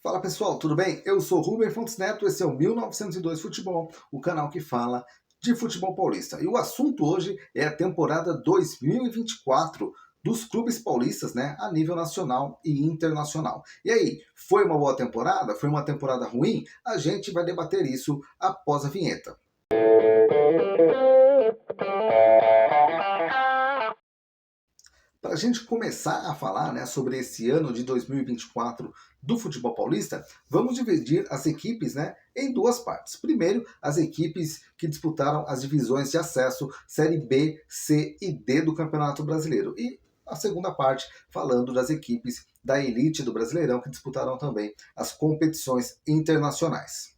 Fala pessoal, tudo bem? Eu sou Rubem Fontes Neto, esse é o 1902 Futebol, o canal que fala de futebol paulista. E o assunto hoje é a temporada 2024 dos clubes paulistas, né, a nível nacional e internacional. E aí, foi uma boa temporada? Foi uma temporada ruim? A gente vai debater isso após a vinheta. Para a gente começar a falar, né, sobre esse ano de 2024 do futebol paulista, vamos dividir as equipes, né, em duas partes. Primeiro, as equipes que disputaram as divisões de acesso Série B, C e D do Campeonato Brasileiro. E a segunda parte, falando das equipes da elite do Brasileirão que disputaram também as competições internacionais.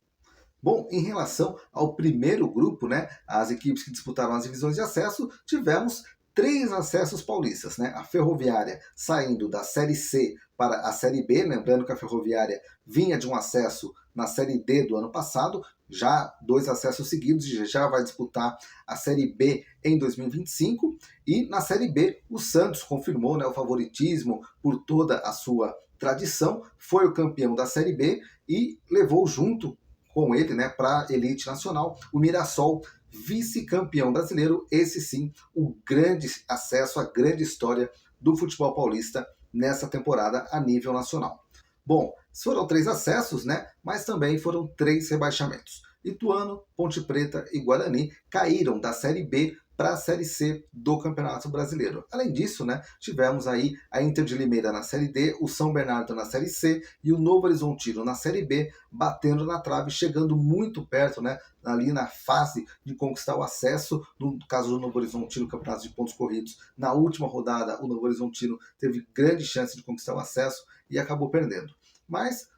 Bom, em relação ao primeiro grupo, né, as equipes que disputaram as divisões de acesso, tivemos três acessos paulistas, né? A Ferroviária saindo da Série C para a Série B, lembrando que a Ferroviária vinha de um acesso na Série D do ano passado, já dois acessos seguidos, já vai disputar a Série B em 2025, e na Série B o Santos confirmou, né, o favoritismo por toda a sua tradição, foi o campeão da Série B e levou junto com ele, né, para a elite nacional, o Mirassol, vice-campeão brasileiro, esse sim, o grande acesso, a grande história do futebol paulista nessa temporada a nível nacional. Bom, foram três acessos, né, mas também foram três rebaixamentos. Ituano, Ponte Preta e Guarani caíram da Série B para a Série C do Campeonato Brasileiro. Além disso, né, tivemos aí a Inter de Limeira na Série D, o São Bernardo na Série C e o Novo Horizontino na Série B, batendo na trave, chegando muito perto, né, ali na fase de conquistar o acesso. No caso do Novo Horizontino, Campeonato de Pontos Corridos, na última rodada, o Novo Horizontino teve grande chance de conquistar o acesso e acabou perdendo. Mas,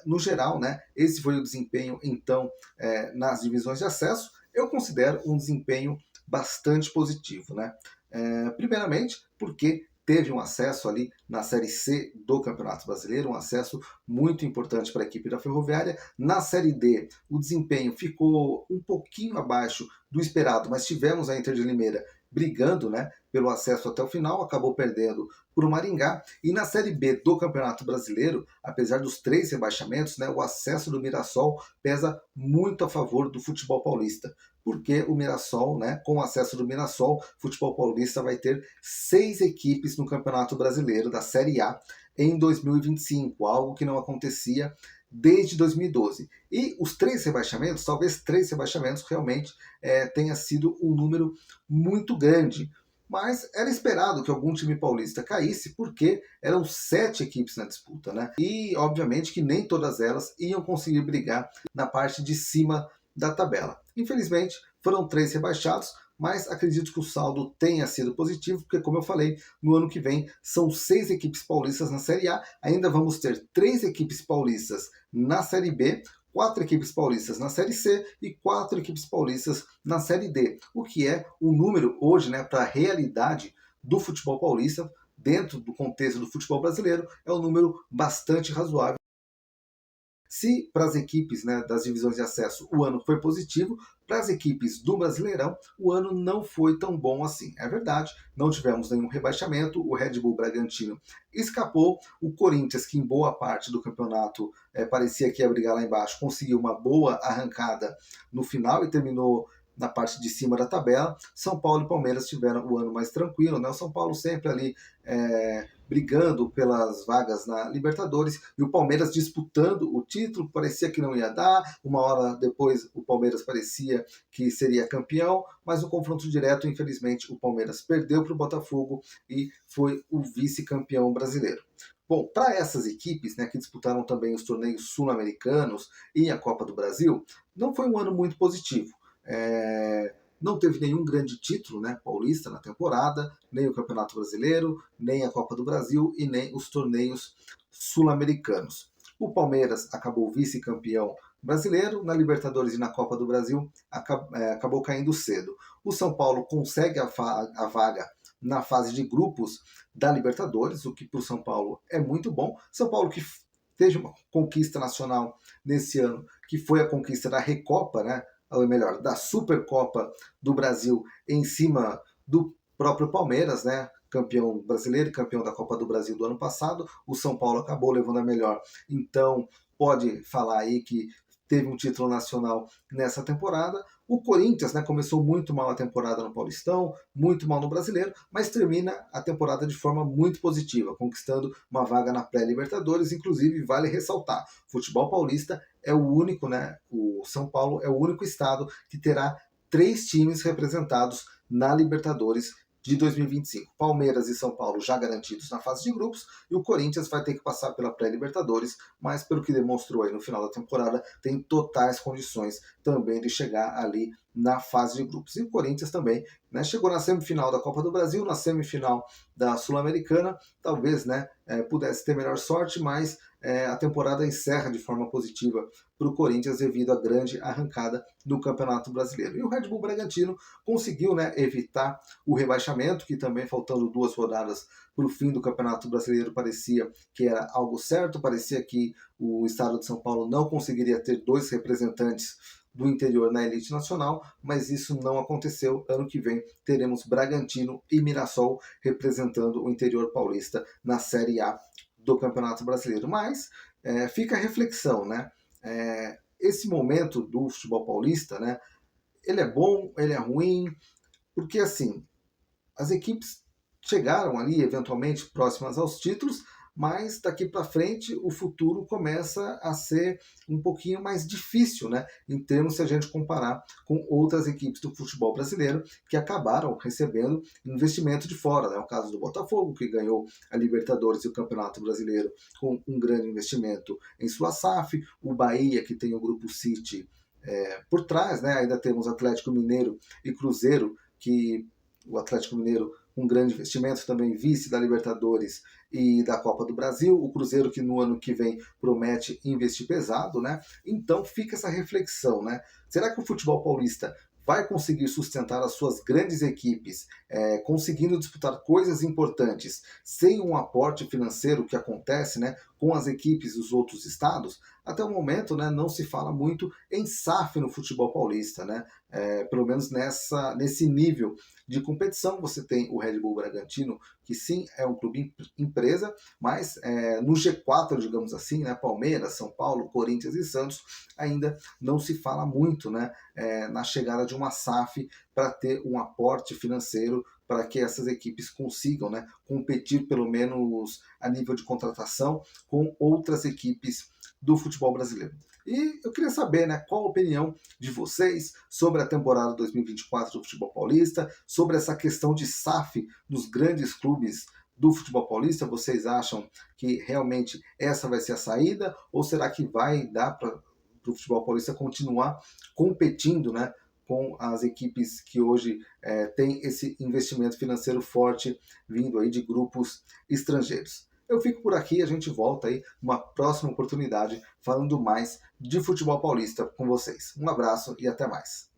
no geral, né, esse foi o desempenho, então, nas divisões de acesso. Eu considero um desempenho bastante positivo, né? Primeiramente, porque teve um acesso ali na Série C do Campeonato Brasileiro, um acesso muito importante para a equipe da Ferroviária. Na Série D, o desempenho ficou um pouquinho abaixo do esperado, mas tivemos a Inter de Limeira brigando, né, pelo acesso até o final, acabou perdendo para o Maringá. E na Série B do Campeonato Brasileiro, apesar dos três rebaixamentos, né, o acesso do Mirassol pesa muito a favor do futebol paulista, porque o Mirassol, né, com o acesso do Mirassol, o futebol paulista vai ter 6 equipes no Campeonato Brasileiro da Série A em 2025, algo que não acontecia desde 2012. E os três rebaixamentos, talvez três rebaixamentos, realmente tenha sido um número muito grande. Mas era esperado que algum time paulista caísse, porque eram 7 equipes na disputa, né? E, obviamente, que nem todas elas iam conseguir brigar na parte de cima da tabela. Infelizmente, foram 3 rebaixados, mas acredito que o saldo tenha sido positivo, porque, como eu falei, no ano que vem são 6 equipes paulistas na Série A, ainda vamos ter 3 equipes paulistas na Série B, 4 equipes paulistas na Série C e 4 equipes paulistas na Série D, o que é um número hoje, né, para a realidade do futebol paulista, dentro do contexto do futebol brasileiro, é um número bastante razoável. Se para as equipes, né, das divisões de acesso o ano foi positivo, para as equipes do Brasileirão o ano não foi tão bom assim. É verdade, não tivemos nenhum rebaixamento, o Red Bull Bragantino escapou, o Corinthians, que em boa parte do campeonato parecia que ia brigar lá embaixo, conseguiu uma boa arrancada no final e terminou na parte de cima da tabela. São Paulo e Palmeiras tiveram o ano mais tranquilo, né? O São Paulo sempre ali brigando pelas vagas na Libertadores e o Palmeiras disputando o título, parecia que não ia dar, uma hora depois o Palmeiras parecia que seria campeão, mas no confronto direto, infelizmente, o Palmeiras perdeu para o Botafogo e foi o vice-campeão brasileiro. Bom, para essas equipes, né, que disputaram também os torneios sul-americanos e a Copa do Brasil, não foi um ano muito positivo. Não teve nenhum grande título, né, paulista na temporada, nem o Campeonato Brasileiro, nem a Copa do Brasil e nem os torneios sul-americanos. O Palmeiras acabou vice-campeão brasileiro, na Libertadores e na Copa do Brasil acabou caindo cedo. O São Paulo consegue a vaga na fase de grupos da Libertadores, o que para o São Paulo é muito bom. São Paulo que teve uma conquista nacional nesse ano, que foi a conquista da Recopa, né? Ou melhor, da Supercopa do Brasil em cima do próprio Palmeiras, né? campeão brasileiro e campeão da Copa do Brasil do ano passado. O São Paulo acabou levando a melhor, então pode falar aí que teve um título nacional nessa temporada. O Corinthians, né, começou muito mal a temporada no Paulistão, muito mal no Brasileiro, mas termina a temporada de forma muito positiva, conquistando uma vaga na pré-Libertadores. Inclusive, vale ressaltar, o futebol paulista é o único, né, o São Paulo é o único estado que terá 3 times representados na Libertadores de 2025. Palmeiras e São Paulo já garantidos na fase de grupos, e o Corinthians vai ter que passar pela pré-Libertadores, mas pelo que demonstrou aí no final da temporada, tem totais condições também de chegar ali na fase de grupos. E o Corinthians também, né, chegou na semifinal da Copa do Brasil, na semifinal da Sul-Americana, talvez, né, pudesse ter melhor sorte, mas a temporada encerra de forma positiva para o Corinthians devido à grande arrancada no Campeonato Brasileiro. E o Red Bull Bragantino conseguiu, né, evitar o rebaixamento, que também faltando 2 rodadas para o fim do Campeonato Brasileiro parecia que era algo certo, parecia que o estado de São Paulo não conseguiria ter 2 representantes do interior na elite nacional, mas isso não aconteceu. Ano que vem teremos Bragantino e Mirassol representando o interior paulista na Série A do Campeonato Brasileiro. Mas fica a reflexão, né? Esse momento do futebol paulista, né? Ele é bom, ele é ruim, porque assim, as equipes chegaram ali eventualmente próximas aos títulos, mas daqui para frente o futuro começa a ser um pouquinho mais difícil, né? Em termos se a gente comparar com outras equipes do futebol brasileiro que acabaram recebendo investimento de fora, né? O caso do Botafogo, que ganhou a Libertadores e o Campeonato Brasileiro com um grande investimento em sua SAF, o Bahia, que tem o Grupo City por trás, né? Ainda temos Atlético Mineiro e Cruzeiro, que o Atlético Mineiro um grande investimento, também vice da Libertadores e da Copa do Brasil, o Cruzeiro que no ano que vem promete investir pesado, né? Então fica essa reflexão, né? Será que o futebol paulista vai conseguir sustentar as suas grandes equipes, conseguindo disputar coisas importantes sem um aporte financeiro que acontece, né, com as equipes dos outros estados? Até o momento, né, não se fala muito em SAF no futebol paulista, né? Pelo menos nesse nível de competição. Você tem o Red Bull Bragantino, que sim é um clube empresa, mas no G4, digamos assim, né, Palmeiras, São Paulo, Corinthians e Santos, ainda não se fala muito, né, na chegada de uma SAF para ter um aporte financeiro para que essas equipes consigam, né, competir pelo menos a nível de contratação com outras equipes do futebol brasileiro. E eu queria saber, né, qual a opinião de vocês sobre a temporada 2024 do futebol paulista, sobre essa questão de SAF nos grandes clubes do futebol paulista. Vocês acham que realmente essa vai ser a saída, ou será que vai dar para o futebol paulista continuar competindo, né, com as equipes que hoje têm esse investimento financeiro forte vindo aí de grupos estrangeiros? Eu fico por aqui, a gente volta aí numa próxima oportunidade falando mais de futebol paulista com vocês. Um abraço e até mais.